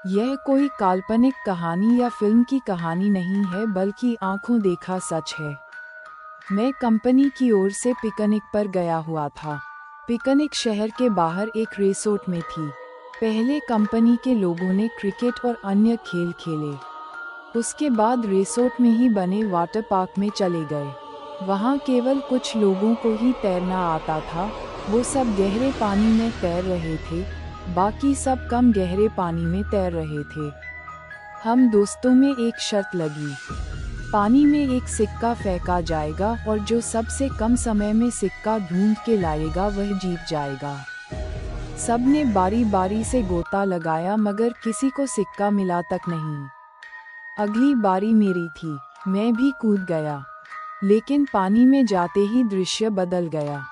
यह कोई काल्पनिक कहानी या फिल्म की कहानी नहीं है, बल्कि आंखों देखा सच है। मैं कंपनी की ओर से पिकनिक पर गया हुआ था। पिकनिक शहर के बाहर एक रिसोर्ट में थी। पहले कंपनी के लोगों ने क्रिकेट और अन्य खेल खेले। उसके बाद रिसोर्ट में ही बने वाटर पार्क में चले गए। वहाँ केवल कुछ लोगों को ही तैरना आता था। वो सब गहरे पानी में तैर रहे थे, बाकी सब कम गहरे पानी में तैर रहे थे। हम दोस्तों में एक शर्त लगी, पानी में एक सिक्का फेंका जाएगा और जो सबसे कम समय में सिक्का ढूंढ के लाएगा वह जीत जाएगा। सबने बारी बारी से गोता लगाया, मगर किसी को सिक्का मिला तक नहीं। अगली बारी मेरी थी। मैं भी कूद गया, लेकिन पानी में जाते ही दृश्य बदल गया।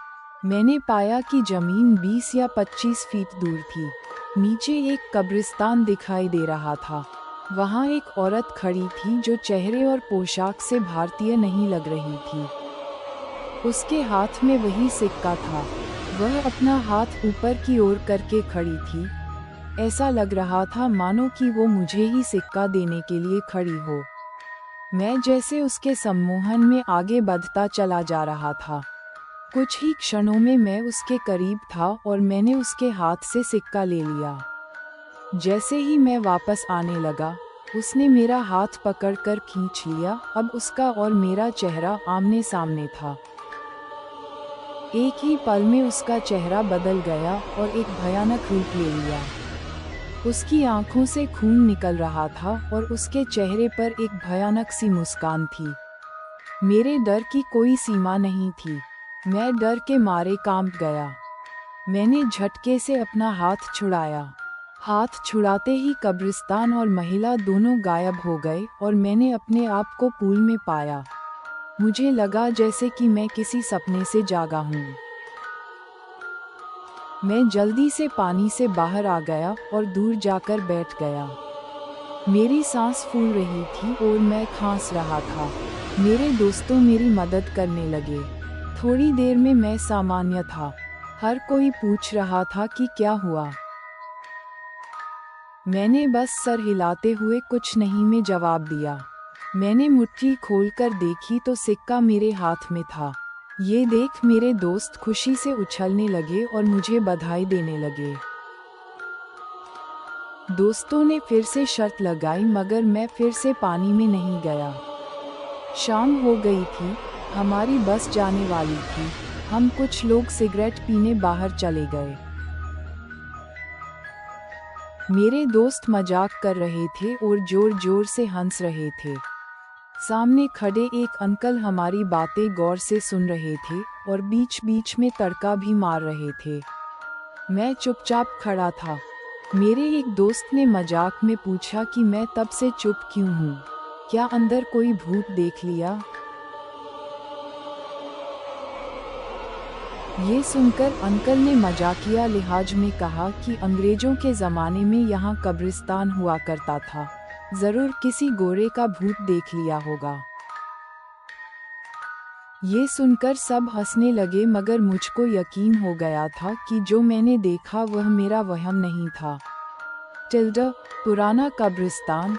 मैंने पाया कि जमीन 20 या 25 फीट दूर थी। नीचे एक कब्रिस्तान दिखाई दे रहा था। वहाँ एक औरत खड़ी थी जो चेहरे और पोशाक से भारतीय नहीं लग रही थी। उसके हाथ में वही सिक्का था। वह अपना हाथ ऊपर की ओर करके खड़ी थी। ऐसा लग रहा था मानो कि वो मुझे ही सिक्का देने के लिए खड़ी हो। मैं जैसे उसके सम्मोहन में आगे बढ़ता चला जा रहा था। कुछ ही क्षणों में मैं उसके करीब था और मैंने उसके हाथ से सिक्का ले लिया। जैसे ही मैं वापस आने लगा, उसने मेरा हाथ पकड़कर खींच लिया। अब उसका और मेरा चेहरा आमने सामने था। एक ही पल में उसका चेहरा बदल गया और एक भयानक रूप ले लिया। उसकी आंखों से खून निकल रहा था और उसके चेहरे पर एक भयानक सी मुस्कान थी। मेरे डर की कोई सीमा नहीं थी। मैं डर के मारे कांप गया। मैंने झटके से अपना हाथ छुड़ाया। हाथ छुड़ाते ही कब्रिस्तान और महिला दोनों गायब हो गए और मैंने अपने आप को पूल में पाया। मुझे लगा जैसे कि मैं किसी सपने से जागा हूँ। मैं जल्दी से पानी से बाहर आ गया और दूर जाकर बैठ गया। मेरी सांस फूल रही थी और मैं खांस रहा था। मेरे दोस्तों मेरी मदद करने लगे। थोड़ी देर में मैं सामान्य था। हर कोई पूछ रहा था कि क्या हुआ। मैंने बस सर हिलाते हुए कुछ नहीं में जवाब दिया। मैंने मुट्ठी खोलकर देखी तो सिक्का मेरे हाथ में था। ये देख मेरे दोस्त खुशी से उछलने लगे और मुझे बधाई देने लगे। दोस्तों ने फिर से शर्त लगाई, मगर मैं फिर से पानी में नहीं गया। शाम हो गई थी। हमारी बस जाने वाली थी। हम कुछ लोग सिगरेट पीने बाहर चले गए। मेरे दोस्त मजाक कर रहे थे और जोर जोर से हंस रहे थे। सामने खड़े एक अंकल हमारी बातें गौर से सुन रहे थे और बीच बीच में तड़का भी मार रहे थे। मैं चुपचाप खड़ा था। मेरे एक दोस्त ने मजाक में पूछा कि मैं तब से चुप क्यों हूँ। क्या अंदर कोई भूत देख लिया? ये सुनकर अंकल ने मजाकिया लिहाज में कहा कि अंग्रेजों के ज़माने में यहाँ कब्रिस्तान हुआ करता था। ज़रूर किसी गोरे का भूत देख लिया होगा। ये सुनकर सब हंसने लगे, मगर मुझको यकीन हो गया था कि जो मैंने देखा वह मेरा वहम नहीं था। पुराना कब्रिस्तान।